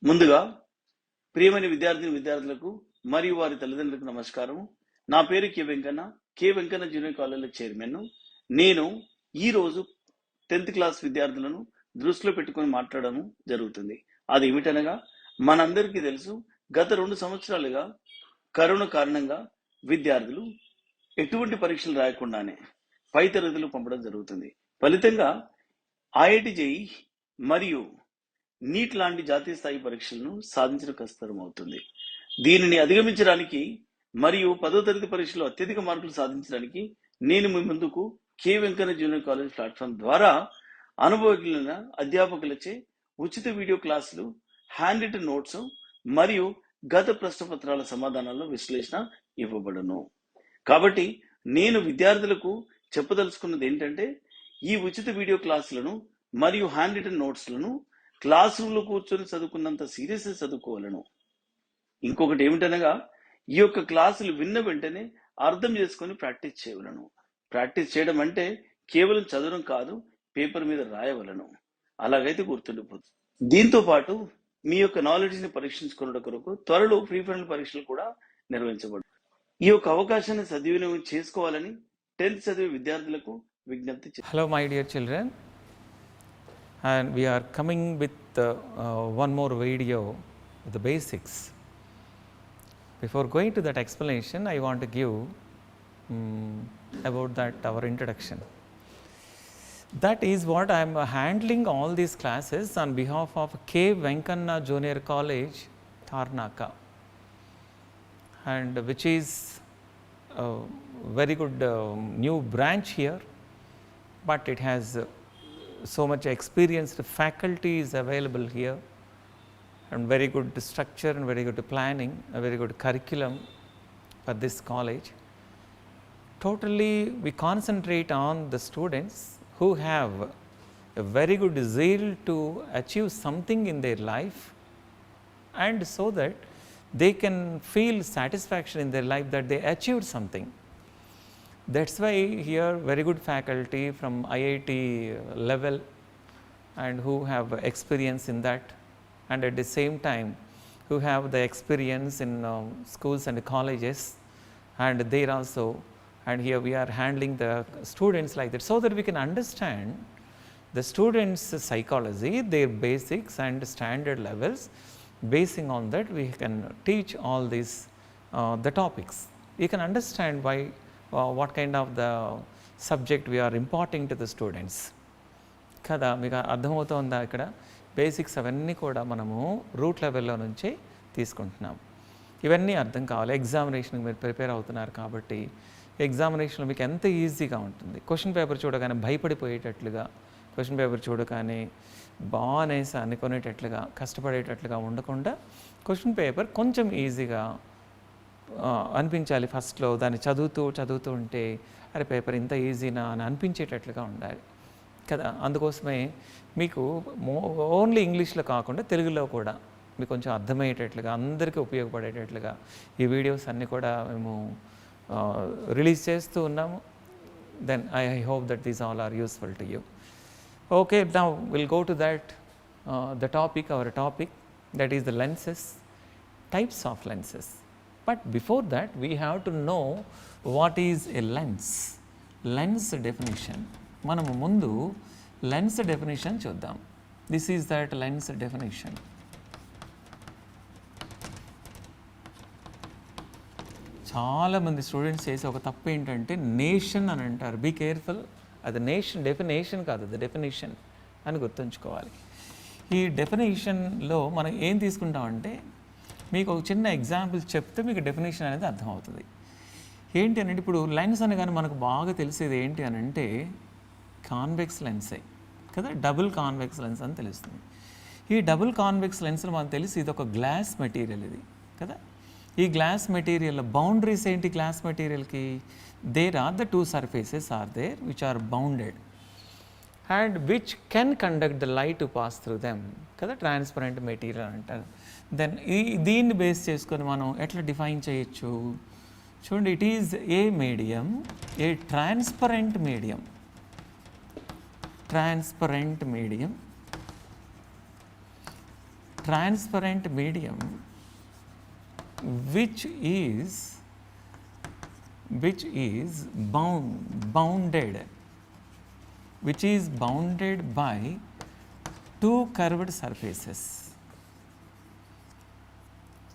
ముందుగా ప్రియమైన విద్యార్థులకు మరియు వారి తల్లిదండ్రులకు నమస్కారం. నా పేరు K Venkanna junior college chairman. నేను ఈ రోజు 10th క్లాస్ విద్యార్థులను దృష్టిలో పెట్టుకొని మాట్లాడడం జరుగుతుంది. అది ఏమిటనగా, మనందరికీ తెలుసు, గత 2 సంవత్సరాలుగా కరోనా కారణంగా విద్యార్థులు ఎటువంటి పరీక్షలు రాయకుండానే పై తరగతులు పంపడం జరుగుతుంది. ఫలితంగా ఐఐటి జేఈ మరియు నీట్ లాంటి జాతీయ స్థాయి పరీక్షలను సాధించడం కష్టతరం అవుతుంది. దీనిని అధిగమించడానికి మరియు 10వ తరగతి పరీక్షలో అత్యధిక మార్కులు సాధించడానికి నేను మీ ముందుకు K Venkanna junior college platform ద్వారా అనుభవజ్ఞులైన అధ్యాపకులచే ఉచిత వీడియో క్లాసులు, హ్యాండ్ రిటన్ నోట్స్ మరియు గత ప్రశ్నపత్రాల సమాధానాల విశ్లేషణ ఇవ్వబడును. కాబట్టి నేను విద్యార్థులకు చెప్పదలుచుకున్నది ఏంటంటే, ఈ ఉచిత వీడియో క్లాసులను మరియు హ్యాండ్ రిటన్ నోట్స్లను క్లాస్ రూమ్లో కూర్చొని చదువుకున్నంత సీరియస్గా చదువుకోవాలను. ఇంకొకటి ఏమిటనగా, ఈ యొక్క క్లాసులు విన్న వెంటనే అర్థం చేసుకొని ప్రాక్టీస్ చేయవలను. ప్రాక్టీస్ చేయడం అంటే కేవలం చదవడం కాదు, పేపర్ మీద రాయవలను. అలాగైతే గుర్తుండిపోతుంది. దీంతో పాటు మీ యొక్క నాలెడ్జ్ని పరీక్షించుకునే కొరకు త్వరలో ప్రీ ఫైనల్ పరీక్షలు కూడా నిర్వహించబడు. ఈ యొక్క అవకాశాన్ని సద్వినియోగం చేసుకోవాలని 10th చదివే విద్యార్థులకు విజ్ఞప్తి చేస్తాను. Hello my dear children, and we are coming with one more video, the basics. Before going to that explanation, I want to give about that our introduction. That is what I am handling all these classes on behalf of K. Venkanna Junior College, Tarnaka, and which is a very good new branch here, but it has so much experienced faculty is available here, and very good structure and very good planning, a very good curriculum for this college. Totally we concentrate on the students who have a very good zeal to achieve something in their life, and so that they can feel satisfaction in their life that they achieved something. That's why here very good faculty from IIT level and who have experience in that, and at the same time who have the experience in schools and colleges, and there also, and here we are handling the students like that, so that we can understand the students' psychology, their basics and standard levels. Basing on that, we can teach all these the topics. You can understand why what kind of the subject we are imparting to the students. కదా మీకు అర్థమవుతుందా? ఇక్కడ basics అవన్నీ కూడా మనము route లెవెల్లో నుంచి తీసుకుంటున్నాం. ఇవన్నీ అర్థం కావాలి. ఎగ్జామినేషన్కి మీరు ప్రిపేర్ అవుతున్నారు కాబట్టి ఎగ్జామినేషన్లో మీకు ఎంత ఈజీగా ఉంటుంది. క్వశ్చన్ పేపర్ చూడగానే భయపడిపోయేటట్లుగా, క్వశ్చన్ పేపర్ చూడగానే బానేసి అనుకునేటట్లుగా, కష్టపడేటట్లుగా ఉండకుండా క్వశ్చన్ పేపర్ కొంచెం ఈజీగా అనిపించాలి. ఫస్ట్లో దాన్ని చదువుతూ ఉంటే అరే పేపర్ ఇంత ఈజీనా అని అనిపించేటట్లుగా ఉండాలి కదా. అందుకోసమే మీకు ఓన్లీ ఇంగ్లీష్లో కాకుండా తెలుగులో కూడా మీకు కొంచెం అర్థమయ్యేటట్లుగా, అందరికీ ఉపయోగపడేటట్లుగా ఈ వీడియోస్ అన్నీ కూడా మేము రిలీజ్ చేస్తూ ఉన్నాము. Then I hope that these all are useful to you. Okay, now we'll go to that, the topic, our topic, that is the lenses, types of lenses. But before that, we have to know what is a lens. Lens definition. Manamu mundu lens definition chuddam. This is that lens definition. చాలా మంది students చేసే ఒక తప్పు ఏంటంటే nation అని అంటారు. Be careful, అది nation definition కాదు, అది డెఫినేషన్ అని గుర్తుంచుకోవాలి. ఈ డెఫినేషన్లో మనం ఏం తీసుకుంటామంటే, మీకు ఒక చిన్న ఎగ్జాంపుల్ చెప్తే మీకు డెఫినేషన్ అనేది అర్థమవుతుంది. ఏంటి అని అంటే, ఇప్పుడు లెన్స్ అని కానీ మనకు బాగా తెలిసేది ఏంటి అని అంటే కాన్వెక్స్ లెన్సే కదా, డబుల్ కాన్వెక్స్ లెన్స్ అని తెలుస్తుంది. ఈ డబుల్ కాన్వెక్స్ లెన్స్లో మనకు తెలిసి ఇది ఒక గ్లాస్ మెటీరియల్ ఇది కదా. ఈ గ్లాస్ మెటీరియల్ బౌండరీస్ ఏంటి? గ్లాస్ మెటీరియల్కి there are the two surfaces are there which are bounded and which can conduct the light to pass through them kada, transparent material antaru. Then దీన్ని base చేసుకొని మనం ఎట్లా define చేయొచ్చు చూడండి. It is a medium, A transparent medium, transparent medium which is bounded by two curved surfaces.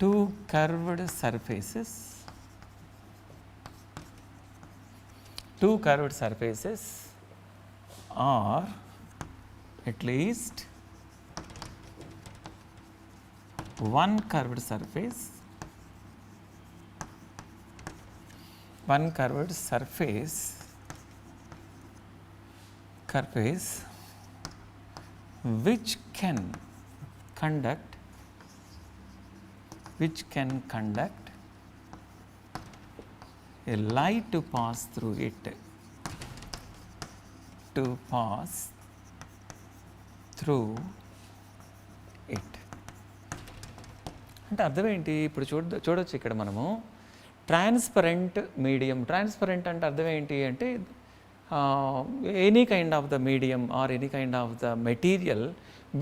Two curved surfaces or at least one curved surface which can conduct a light to pass through it. అంటే అర్థం ఏంటి? ఇప్పుడు చూడొచ్చు ఇక్కడ మనము transparent medium. Transparent అంటే అర్థం ఏంటి అంటే any kind of the medium or any kind of the material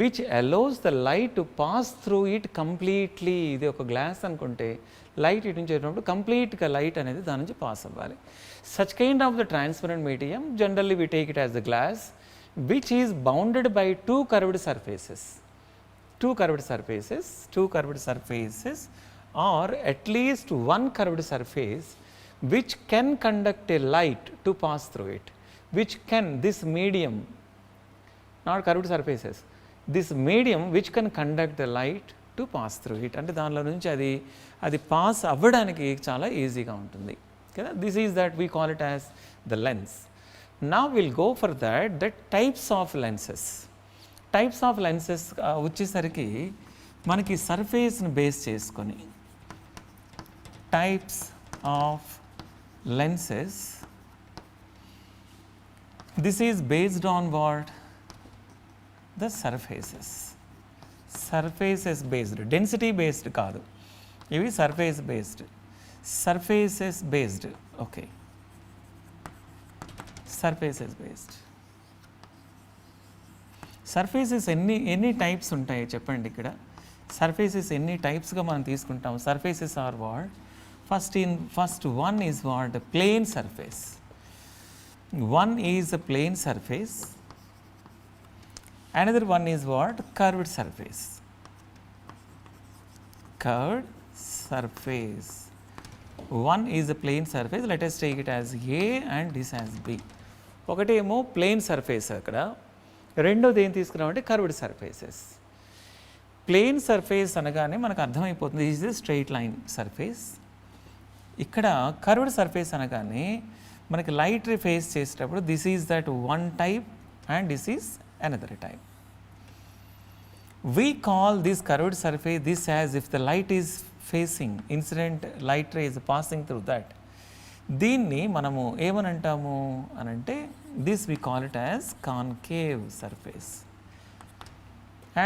which allows the light to pass through it completely. ఇది ఒక గ్లాస్ అనుకుంటే లైట్ ఇటు నుంచి వచ్చినప్పుడు కంప్లీట్గా లైట్ అనేది దాని నుంచి పాస్ అవ్వాలి. Such kind of the transparent medium generally we take it as the glass which is bounded by two curved surfaces or at least one curved surface which can conduct a light to pass through it. This medium, not curved surfaces, this medium which can conduct the light to pass through it. అంటే దానిలో నుంచి అది pass అవ్వడానికి చాలా ఈజీగా ఉంటుంది కదా. This is that we call it as the lens. Now we'll go for that types of lenses. వచ్చేసరికి మనకి సర్ఫేస్ని బేస్ చేసుకొని types of lenses. This is based on what? The surfaces based, density based కాదు, ఇవి surfaces based. Okay, surfaces based. Surfaces ఎన్ని types ఉంటాయి చెప్పండి. ఇక్కడ surfaces ఎన్ని టైప్స్గా మనం తీసుకుంటాం. Surfaces are what? First one is what? Plane surface. One is a plane surface, another one is what? Curved surface. One is a plane surface, let us take it as A and this as B. ఒకటేమో plane surface, అక్కడ రెండోది ఏం తీసుకున్నామంటే curved surfaces. Plane surface అనగానే మనకు అర్థమైపోతుంది this is straight line surface. ఇక్కడ curved surface అనగానే మనకి లైట్ రే ఫేస్ చేసేటప్పుడు this is that one type and this is another type. We call this curved surface this as if the light is facing, incident light ray is passing through that. దీన్ని మనము ఏమని అంటాము అనంటే this we call it as concave surface,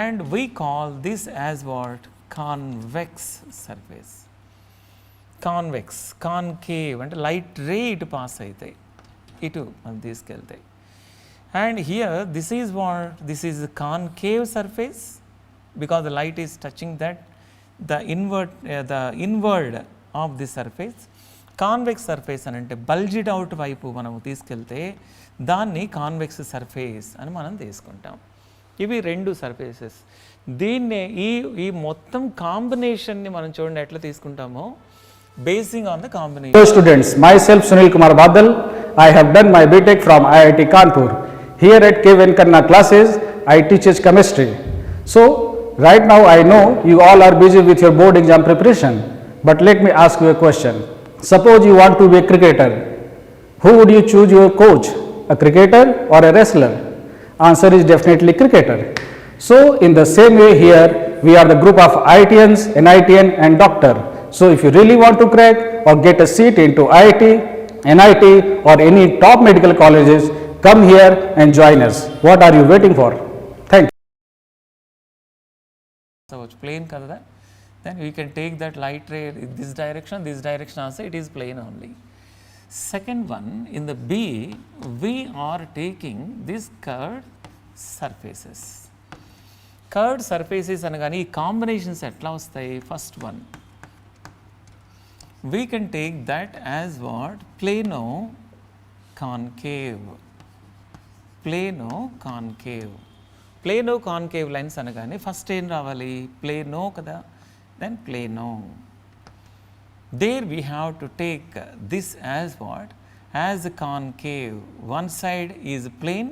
and we call this as what? Convex surface. Concave అంటే light ray ఇటు pass అవుతాయి, ఇటు మనం తీసుకెళ్తాయి. And here this is what? This is a concave surface because the light is touching that, the inward of the surface. Convex surface అని అంటే బల్జిడ్ out వైపు మనము తీసుకెళ్తే దాన్ని కాన్వెక్స్ సర్ఫేస్ అని మనం తీసుకుంటాం. ఇవి రెండు సర్ఫేసెస్. దీన్నే ఈ మొత్తం కాంబినేషన్ని మనం చూడండి ఎట్లా తీసుకుంటామో, basing on the combination. Hello students, myself Sunil Kumar Badal. I have done my BTech from IIT Kanpur. Here at K. Venkanna classes, I teach chemistry. So, right now I know you all are busy with your board exam preparation, but let me ask you a question. Suppose you want to be a cricketer. Who would you choose your coach? A cricketer or a wrestler? Answer is definitely cricketer. So, in the same way here, we are the group of IITians, NITian and doctor. So, if you really want to crack or get a seat into IIT, NIT or any top medical colleges, come here and join us. What are you waiting for? Thank you. So, plane kada, then we can take that light ray this direction also, it is plane only. Second one, in the B, we are taking these curved surfaces. Curved surfaces అనగానే ఈ combinations ఎట్లా వస్తాయి? First one we can take that as what? Plano concave. Plano concave. Plano concave lines అనగానే first ఏం రావాలి? Plano కదా, then plano. There we have to take this as what? As a concave. One side is plane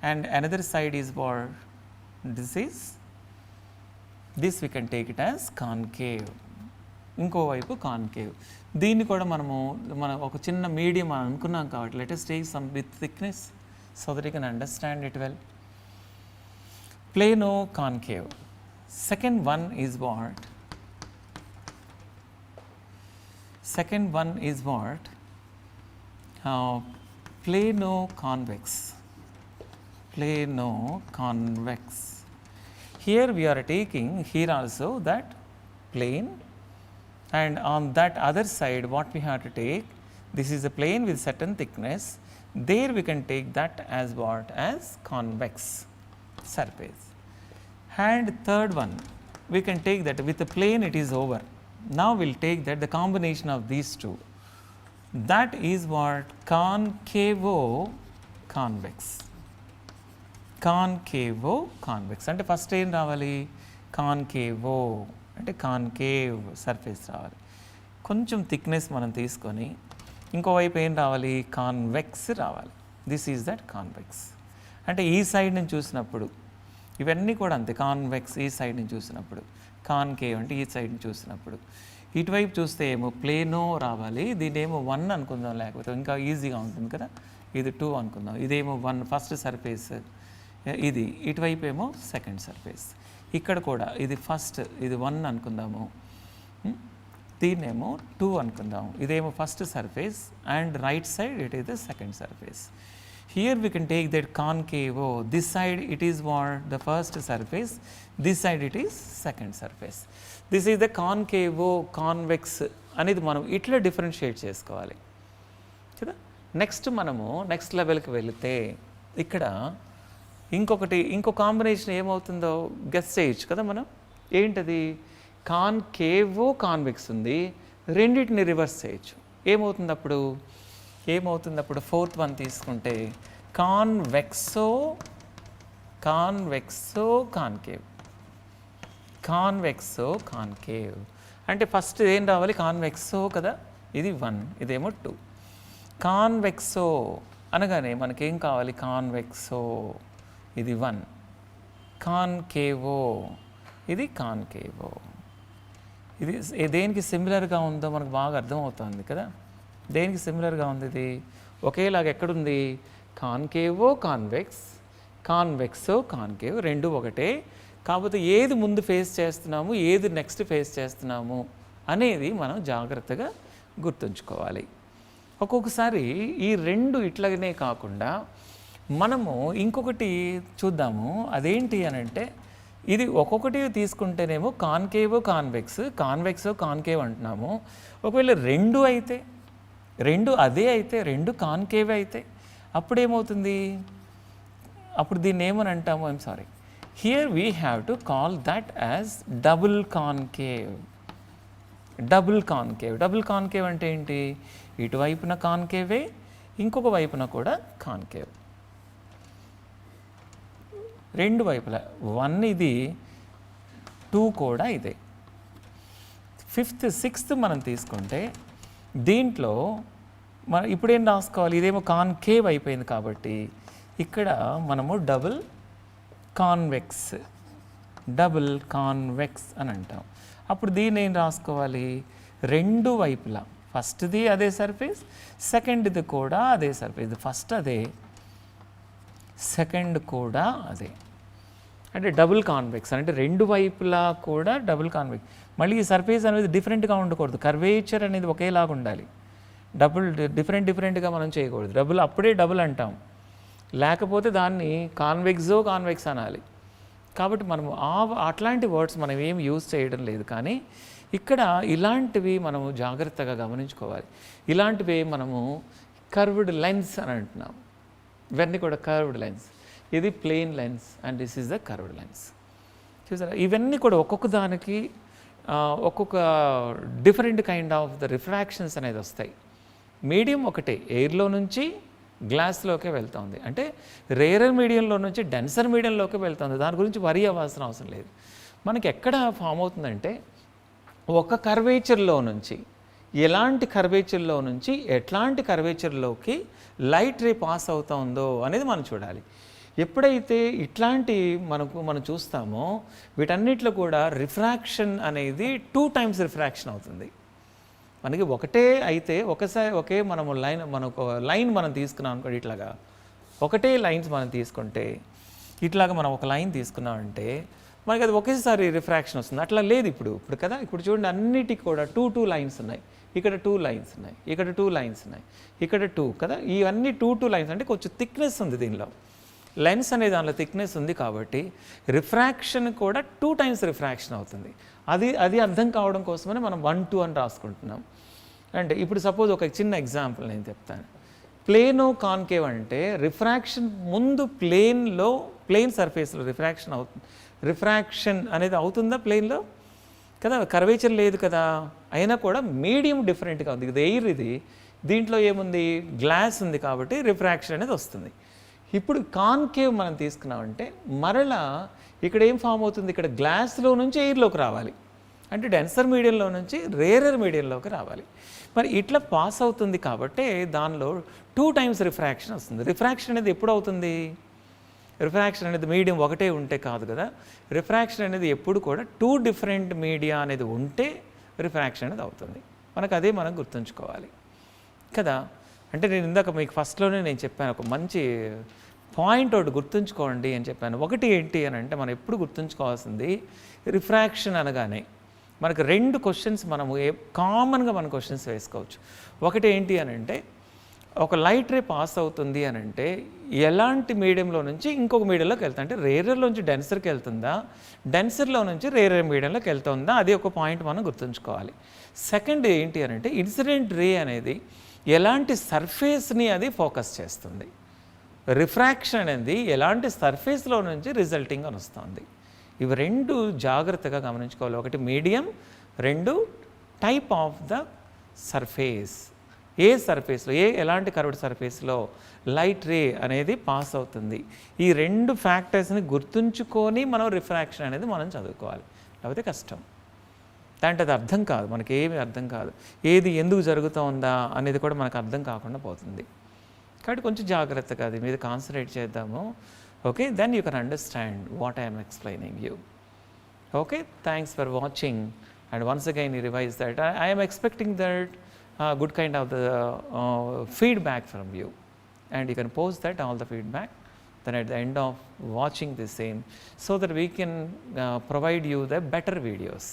and another side is what? This we can take it as concave. ఇంకోవైపు concave. దీన్ని కూడా మనం ఒక చిన్న medium అని అనుకున్నాం కాబట్టి let us take some with thickness so that you can understand it well. Plano concave. Second one is what? Second one is what? Plano convex. Plano convex. Here we are taking here also that plane, and on that other side what we have to take, this is a plane with certain thickness, there we can take that as what? As convex surface. And third one we can take that with the plane it is over. Now we will take that the combination of these two, that is what? Concavo convex. Concavo convex అంటే first ఏం రావాలి? కాన్కేవో అంటే concave surface రావాలి. కొంచెం thickness మనం తీసుకొని ఇంకోవైపు ఏం రావాలి? కాన్వెక్స్ రావాలి. This is that convex. అంటే ఈ సైడ్ నుంచి చూసినప్పుడు ఇవన్నీ కూడా అంతే. కాన్వెక్స్ ఈ సైడ్ నుంచి చూసినప్పుడు, కాన్కేవ్ అంటే ఈ సైడ్ నుంచి చూసినప్పుడు. ఇటువైపు చూస్తే ఏమో ప్లేనో రావాలి. దీనేమో 1 అనుకుందాం, లేకపోతే ఇంకా ఈజీగా ఉంటుంది కదా, ఇది 2 అనుకుందాం. ఇదేమో 1 ఫస్ట్ సర్ఫేస్, ఇది ఇటువైపు ఏమో సెకండ్ సర్ఫేస్. ఇక్కడ కూడా ఇది ఫస్ట్, ఇది 1 అనుకుందాము, దీన్నేమో 2 అనుకుందాము. ఇదేమో first surface and right side it is the second surface. Here we can take that concavo. This side it is what? The first surface. This side it is second surface. This is the concavo convex అనేది మనం ఇట్లా differentiate చేసుకోవాలి కదా. Next మనము next లెవెల్కి వెళితే ఇక్కడ ఇంకో కాంబినేషన్ ఏమవుతుందో గెస్ చేయొచ్చు కదా మనం. ఏంటది? కాన్కేవో కాన్వెక్స్ ఉంది, రెండింటిని రివర్స్ చేయొచ్చు. ఏమవుతుంది అప్పుడు ఫోర్త్ వన్ తీసుకుంటే కాన్వెక్సో కాన్కేవ్. కాన్వెక్సో కాన్కేవ్ అంటే ఫస్ట్ ఏం రావాలి? కాన్వెక్సో కదా, ఇది 1, ఇదేమో 2. కాన్వెక్సో అనగానే మనకేం కావాలి? కాన్వెక్సో ఇది 1, కాన్కేవో ఇది కాన్కేవో. ఇది దేనికి సిమిలర్గా ఉందో మనకు బాగా అర్థమవుతుంది కదా. దేనికి సిమిలర్గా ఉంది? ఇది ఒకేలాగా ఎక్కడుంది? కాన్కేవో కాన్వెక్స్, కాన్వెక్సో కాన్కేవ్ రెండు ఒకటే. కాకపోతే ఏది ముందు ఫేస్ చేస్తున్నాము, ఏది నెక్స్ట్ ఫేస్ చేస్తున్నాము అనేది మనం జాగ్రత్తగా గుర్తుంచుకోవాలి. ఒక్కొక్కసారి ఈ రెండు ఇట్లాగనే కాకుండా మనము ఇంకొకటి చూద్దాము. అదేంటి అని అంటే, ఇది ఒక్కొక్కటి తీసుకుంటేనేమో కాన్కేవో కాన్వెక్స్, కాన్వెక్సో కాన్కేవ్ అంటున్నాము. ఒకవేళ రెండు అయితే, రెండు అదే అయితే, రెండు కాన్కేవ్ అయితే అప్పుడేమవుతుంది? అప్పుడు దీన్ని ఏమని అంటాము? I'm sorry, here we have to call that as double concave. Double concave. Double concave అంటే ఏంటి? ఇటువైపున కాన్కేవే, ఇంకొక వైపున కూడా కాన్కేవ్, రెండు వైపులా. 1 ఇది, 2 కూడా ఇదే. 5th 6th మనం తీసుకుంటే దీంట్లో మనం ఇప్పుడేం రాసుకోవాలి? ఇదేమో కాన్కేవ్ అయిపోయింది కాబట్టి ఇక్కడ మనము డబుల్ కాన్వెక్స్ అని అంటాం. అప్పుడు దీన్ని ఏం రాసుకోవాలి? రెండు వైపులా, ఫస్ట్ది అదే సర్ఫేస్, సెకండ్ది కూడా అదే సర్ఫేస్. ఫస్ట్ అదే, సెకండ్ కూడా అదే. అంటే డబుల్ కాన్వెక్స్ అంటే రెండు వైపులా కూడా డబుల్ కాన్వెక్స్. మళ్ళీ ఈ సర్ఫేస్ అనేది డిఫరెంట్గా ఉండకూడదు, కర్వేచర్ అనేది ఒకేలాగా ఉండాలి. డిఫరెంట్గా మనం చేయకూడదు. అప్పుడే డబుల్ అంటాం, లేకపోతే దాన్ని కాన్వెక్స్ అనాలి. కాబట్టి మనము అట్లాంటి వర్డ్స్ మనం ఏం యూజ్ చేయడం లేదు. కానీ ఇక్కడ ఇలాంటివి మనము జాగ్రత్తగా గమనించుకోవాలి. ఇలాంటివి మనము కర్వ్డ్ లెన్స్ అని అంటున్నాం. ఇవన్నీ కూడా కర్వ్డ్ లెన్స్. ఇది plain lens and this is the curved lens. చూసారా, ఇవన్నీ కూడా ఒక్కొక్క దానికి ఒక్కొక్క different kind of the refractions అనేది వస్తాయి. మీడియం ఒకటే, ఎయిర్లో నుంచి గ్లాస్లోకే వెళ్తుంది. అంటే రేరర్ మీడియంలో నుంచి డెన్సర్ మీడియంలోకి వెళ్తుంది. దాని గురించి వరి అవ్వాల్సిన అవసరం లేదు. మనకి ఎక్కడ ఫామ్ అవుతుందంటే ఒక కర్వేచర్లో నుంచి ఎలాంటి కర్వేచర్లో నుంచి ఎట్లాంటి కర్వేచర్లోకి లైట్ రే పాస్ అవుతుందో అనేది మనం చూడాలి. ఎప్పుడైతే ఇట్లాంటి మనం చూస్తామో వీటన్నిటిలో కూడా రిఫ్రాక్షన్ అనేది 2 times రిఫ్రాక్షన్ అవుతుంది. మనకి ఒకటే అయితే ఒకే లైన్ మనం తీసుకున్నాం అనుకోండి, ఇట్లాగా ఒకటే లైన్స్ మనం తీసుకుంటే, ఇట్లాగా మనం ఒక లైన్ తీసుకున్నామంటే మనకి అది ఒకేసారి రిఫ్రాక్షన్ వస్తుంది. అట్లా లేదు ఇప్పుడు కదా. ఇప్పుడు చూడండి, అన్నిటికి కూడా 2 లైన్స్ ఉన్నాయి. ఇక్కడ 2 లైన్స్ ఉన్నాయి, ఇక్కడ 2 లైన్స్ ఉన్నాయి, ఇక్కడ 2 కదా. ఇవన్నీ 2 లైన్స్ అంటే కొంచెం థిక్నెస్ ఉంది దీనిలో. లెన్స్ అనే దానిలో థిక్నెస్ ఉంది కాబట్టి రిఫ్రాక్షన్ కూడా 2 times రిఫ్రాక్షన్ అవుతుంది. అది అర్థం కావడం కోసమని మనం 1, 2 అని రాసుకుంటున్నాం. అంటే ఇప్పుడు సపోజ్ ఒక చిన్న ఎగ్జాంపుల్ నేను చెప్తాను. ప్లేను కాన్కేవ్ అంటే రిఫ్రాక్షన్ ముందు ప్లేన్ సర్ఫేస్లో రిఫ్రాక్షన్ అనేది అవుతుందా ప్లేన్లో కదా, కర్వేచర్ లేదు కదా. అయినా కూడా మీడియం డిఫరెంట్గా ఉంది. ఇది ఎయిర్, దీంట్లో ఏముంది, గ్లాస్ ఉంది కాబట్టి రిఫ్రాక్షన్ అనేది వస్తుంది. ఇప్పుడు కాన్కేవ్ మనం తీసుకున్నామంటే మరలా ఇక్కడ ఏం ఫామ్ అవుతుంది, ఇక్కడ గ్లాస్లో నుంచి ఎయిర్లోకి రావాలి, అంటే డెన్సర్ మీడియంలో నుంచి రేరర్ మీడియంలోకి రావాలి. మరి ఇట్లా పాస్ అవుతుంది కాబట్టి దానిలో 2 times రిఫ్రాక్షన్ వస్తుంది. రిఫ్రాక్షన్ అనేది ఎప్పుడు అవుతుంది, రిఫ్రాక్షన్ అనేది మీడియం ఒకటే ఉంటే కాదు కదా. రిఫ్రాక్షన్ అనేది ఎప్పుడు కూడా 2 different మీడియా అనేది ఉంటే రిఫ్రాక్షన్ అనేది అవుతుంది. మనం గుర్తుంచుకోవాలి కదా. అంటే నేను ఇందాక మీకు ఫస్ట్లోనే నేను చెప్పాను, ఒక మంచి పాయింట్ ఒకటి గుర్తుంచుకోండి అని చెప్పాను. ఒకటి ఏంటి అని అంటే మనం ఎప్పుడు గుర్తుంచుకోవాల్సింది, రిఫ్రాక్షన్ అనగానే మనకు 2 క్వశ్చన్స్ మనము కామన్గా మన క్వశ్చన్స్ వేసుకోవచ్చు. ఒకటి ఏంటి అని అంటే, ఒక లైట్ రే పాస్ అవుతుంది అని అంటే ఎలాంటి మీడియంలో నుంచి ఇంకొక మీడియంలోకి వెళ్తా, అంటే రేరర్లో నుంచి డెన్సర్కి వెళ్తుందా, డెన్సర్లో నుంచి రేరర్ మీడియంలోకి వెళ్తుందా, అది ఒక పాయింట్ మనం గుర్తుంచుకోవాలి. సెకండ్ ఏంటి అని అంటే, ఇన్సిడెంట్ రే అనేది ఎలాంటి సర్ఫేస్ని అది ఫోకస్ చేస్తుంది, రిఫ్రాక్షన్ అనేది ఎలాంటి సర్ఫేస్లో నుంచి రిజల్టింగ్ అని వస్తుంది. ఇవి 2 జాగ్రత్తగా గమనించుకోవాలి. ఒకటి medium, 2 type of the surface. ఏ సర్ఫేస్లో, ఎలాంటి కర్వ్డ్ సర్ఫేస్లో లైట్ రే అనేది పాస్ అవుతుంది. ఈ 2 ఫ్యాక్టర్స్ని గుర్తుంచుకొని మనం రిఫ్రాక్షన్ అనేది మనం చదువుకోవాలి. లేకపోతే కష్టం. దాంట్లో అది అర్థం కాదు, మనకి ఏమీ అర్థం కాదు. ఏది ఎందుకు జరుగుతుందా అనేది కూడా మనకు అర్థం కాకుండా పోతుంది. కాబట్టి కొంచెం జాగ్రత్తగా అది మీద కాన్సన్ట్రేట్ చేద్దాము. Okay, then you can understand what I'm explaining you. Okay, thanks for watching. And once again you revise that. I am expecting that good kind of the feedback from you, and you can post that all the feedback. Then at the end of watching the same, so that we can provide you the better videos.